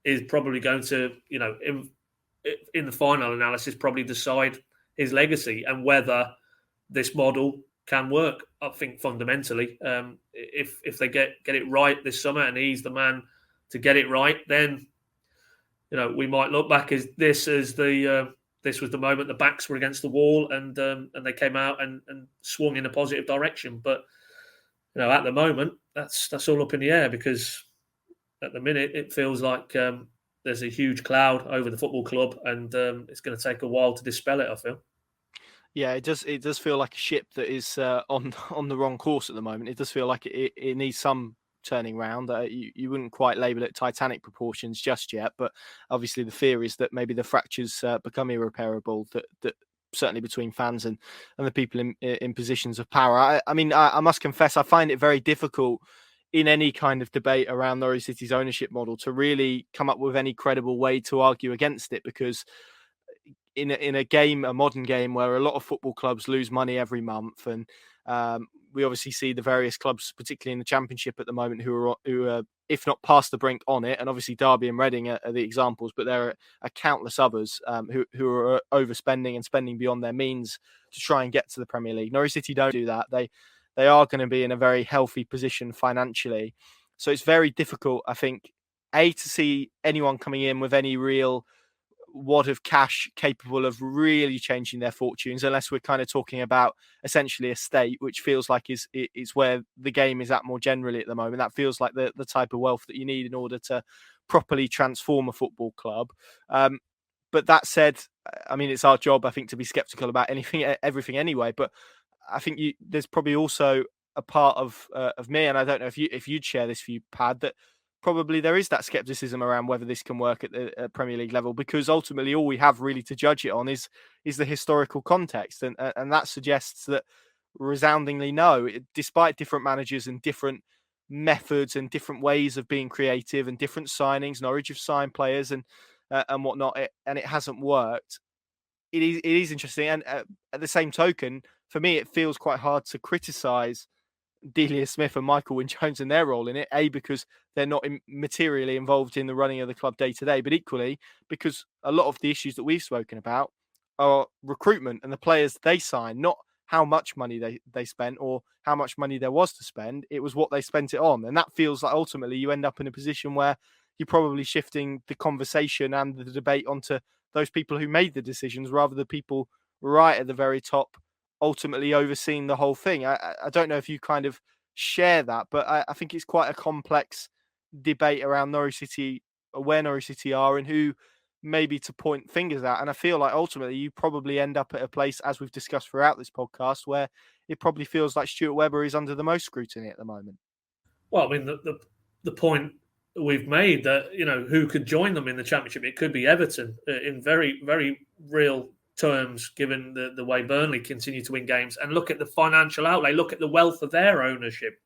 [SPEAKER 2] is probably going to, in the final analysis, probably decide his legacy and whether this model can work. I think fundamentally, if they get it right this summer and he's the man to get it right, then we might look back as this was the moment the backs were against the wall and they came out and swung in a positive direction. But at the moment, that's all up in the air, because at the minute it feels like there's a huge cloud over the football club, and it's going to take a while to dispel it, I feel.
[SPEAKER 1] Yeah, it does feel like a ship that is on the wrong course at the moment. It does feel like it needs some turning round. You wouldn't quite label it Titanic proportions just yet, but obviously the fear is that maybe the fractures become irreparable, that certainly between fans and the people in positions of power. I must confess, I find it very difficult in any kind of debate around Norwich City's ownership model to really come up with any credible way to argue against it, because in a modern game where a lot of football clubs lose money every month, and we obviously see the various clubs, particularly in the Championship at the moment, who are if not past the brink, on it. And obviously Derby and Reading are the examples, but there are countless others who are overspending and spending beyond their means to try and get to the Premier League. Norwich City don't do that. They are going to be in a very healthy position financially. So it's very difficult, I think, to see anyone coming in with any real wad of cash capable of really changing their fortunes, unless we're kind of talking about essentially a state, which feels like is where the game is at more generally at the moment. That feels like the type of wealth that you need in order to properly transform a football club. But that said, it's our job, I think, to be skeptical about everything anyway. But I think there's probably also a part of me, and I don't know if you'd share this view, Pad, that probably there is that skepticism around whether this can work at the Premier League level, because ultimately all we have really to judge it on is the historical context, and that suggests that resoundingly no, despite different managers and different methods and different ways of being creative and different signings. Norwich have signed players and whatnot, and it hasn't worked. It is interesting, and at the same token, for me, it feels quite hard to criticise Delia Smith and Michael Wynne-Jones and their role in it, because they're not materially involved in the running of the club day to day, but equally because a lot of the issues that we've spoken about are recruitment and the players they sign, not how much money they spent or how much money there was to spend. It was what they spent it on. And that feels like ultimately you end up in a position where you're probably shifting the conversation and the debate onto those people who made the decisions rather than people right at the very top ultimately overseeing the whole thing. I don't know if you kind of share that, but I think it's quite a complex debate around Norwich City, where Norwich City are and who maybe to point fingers at. And I feel like ultimately you probably end up at a place, as we've discussed throughout this podcast, where it probably feels like Stuart Webber is under the most scrutiny at the moment.
[SPEAKER 2] Well, the point we've made that, who could join them in the Championship. It could be Everton in very, very real terms, given the way Burnley continue to win games. And look at the financial outlay, look at the wealth of their ownership.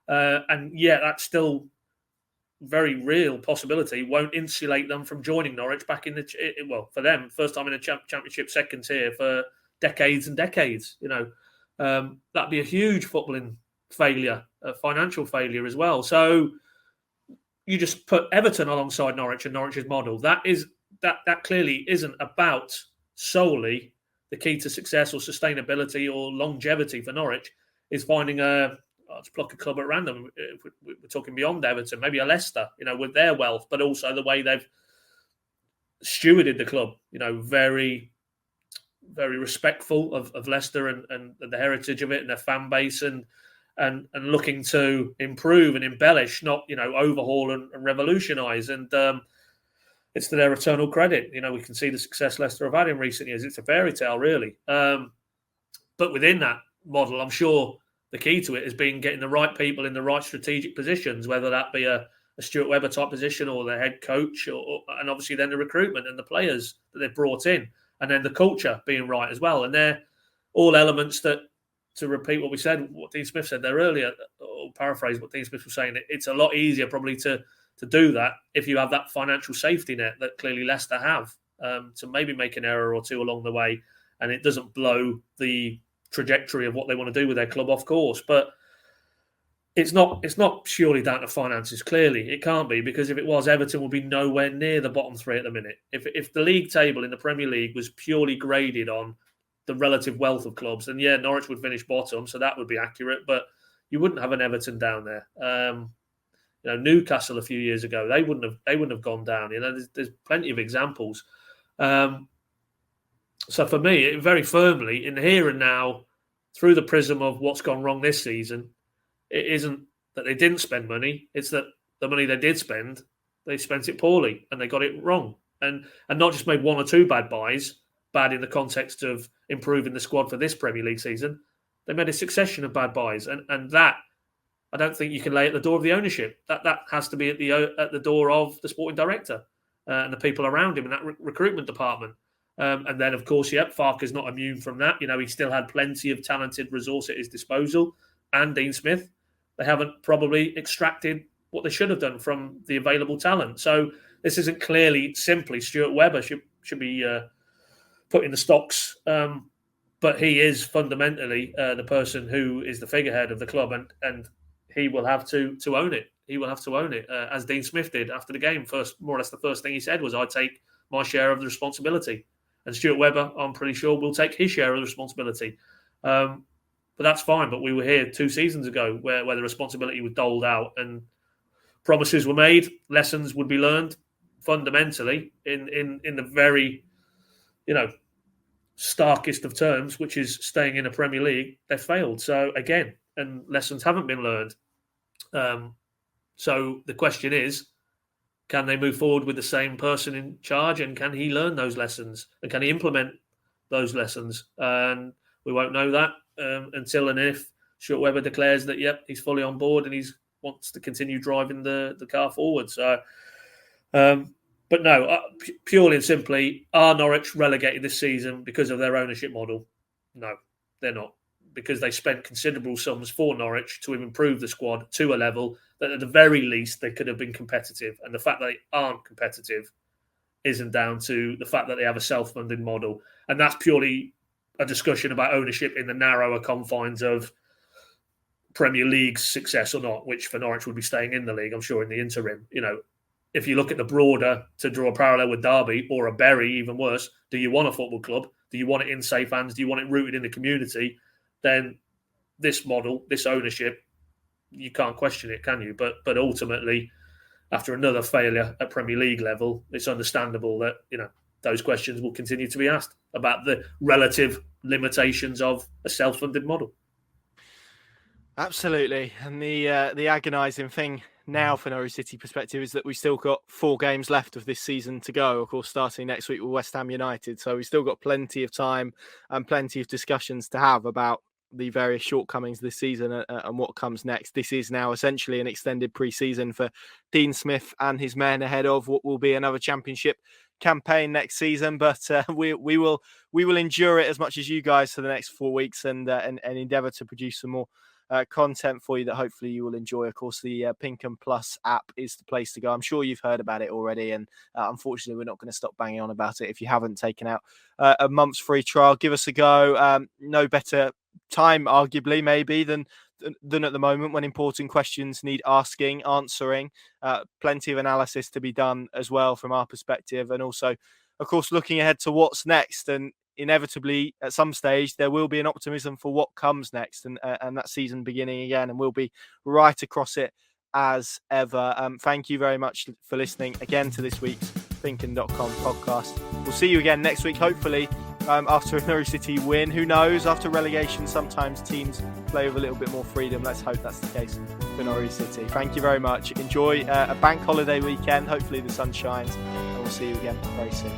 [SPEAKER 2] And yeah, that's still very real possibility. Won't insulate them from joining Norwich back in for them, first time in a Championship, second tier for decades and decades. That'd be a huge footballing failure, a financial failure as well. So you just put Everton alongside Norwich and Norwich's model. That clearly isn't about solely the key to success or sustainability or longevity for Norwich. Is finding I'll just pluck a club at random. If we're talking beyond Everton, maybe a Leicester, with their wealth, but also the way they've stewarded the club, very, very respectful of Leicester and the heritage of it and their fan base and looking to improve and embellish, not, overhaul and revolutionise. And it's to their eternal credit. We can see the success Leicester have had in recent years. It's a fairy tale, really. But within that model, I'm sure the key to it has been getting the right people in the right strategic positions, whether that be a Stuart Webber type position or the head coach, and obviously then the recruitment and the players that they've brought in, and then the culture being right as well. And they're all elements that, to repeat what we said, what Dean Smith said there earlier, or paraphrase what Dean Smith was saying, it's a lot easier probably to do that if you have that financial safety net that clearly Leicester have, to maybe make an error or two along the way, and it doesn't blow the trajectory of what they want to do with their club off course. But it's not purely down to finances. Clearly it can't be, because if it was, Everton would be nowhere near the bottom three at the minute. If the league table in the Premier League was purely graded on the relative wealth of clubs, then yeah, Norwich would finish bottom, so that would be accurate, but you wouldn't have an Everton down there. Newcastle a few years ago, they wouldn't have gone down. There's plenty of examples. So for me, very firmly in the here and now, through the prism of what's gone wrong this season, it isn't that they didn't spend money. It's that the money they did spend, they spent it poorly and they got it wrong. And not just made one or two bad buys, bad in the context of improving the squad for this Premier League season. They made a succession of bad buys. And that, I don't think you can lay at the door of the ownership. That has to be at the door of the sporting director and the people around him in that recruitment department. And then, of course, Farke's not immune from that. He still had plenty of talented resource at his disposal. And Dean Smith, they haven't probably extracted what they should have done from the available talent. So this isn't clearly simply Stuart Webber should be put in the stocks. But he is fundamentally the person who is the figurehead of the club, and he will have to own it. He will have to own it, as Dean Smith did after the game. More or less the first thing he said was, I take my share of the responsibility. And Stuart Webber, I'm pretty sure, will take his share of the responsibility. But that's fine. But we were here 2 seasons ago where the responsibility was doled out and promises were made, lessons would be learned fundamentally in the very, starkest of terms, which is staying in a Premier League. They failed. So again, and lessons haven't been learned. So the question is, can they move forward with the same person in charge, and can he learn those lessons, and can he implement those lessons? And we won't know that until and if Stuart Webber declares that, yep, he's fully on board and he wants to continue driving the car forward. So, but no, purely and simply, are Norwich relegated this season because of their ownership model? No, they're not, because they spent considerable sums for Norwich to improve the squad to a level that at the very least they could have been competitive. And the fact that they aren't competitive isn't down to the fact that they have a self-funded model. And that's purely a discussion about ownership in the narrower confines of Premier League's success or not, which for Norwich would be staying in the league, I'm sure, in the interim. If you look at the broader, to draw a parallel with Derby or a Bury, even worse, do you want a football club? Do you want it in safe hands? Do you want it rooted in the community? Then this model, this ownership, you can't question it, can you? But ultimately, after another failure at Premier League level, it's understandable that those questions will continue to be asked about the relative limitations of a self-funded model.
[SPEAKER 1] Absolutely, and the agonising thing now for Norwich City perspective is that we've still got 4 games left of this season to go, of course, starting next week with West Ham United. So we've still got plenty of time and plenty of discussions to have about the various shortcomings this season and what comes next. This is now essentially an extended pre-season for Dean Smith and his men ahead of what will be another championship campaign next season. But we will endure it as much as you guys for the next 4 weeks and endeavour to produce some more content for you that hopefully you will enjoy. Of course, the PinkUn Plus app is the place to go. I'm sure you've heard about it already, and unfortunately, we're not going to stop banging on about it. If you haven't taken out a month's free trial, give us a go. No better time, arguably, maybe than at the moment when important questions need answering. Plenty of analysis to be done as well from our perspective, and also, of course, looking ahead to what's next. And inevitably, at some stage, there will be an optimism for what comes next, and that season beginning again, and we'll be right across it as ever. Thank you very much for listening again to this week's PinkUn.com podcast. We'll see you again next week, hopefully, after a Norwich City win. Who knows? After relegation, sometimes teams play with a little bit more freedom. Let's hope that's the case for Norwich City. Thank you very much. Enjoy a bank holiday weekend. Hopefully the sun shines, and we'll see you again very soon.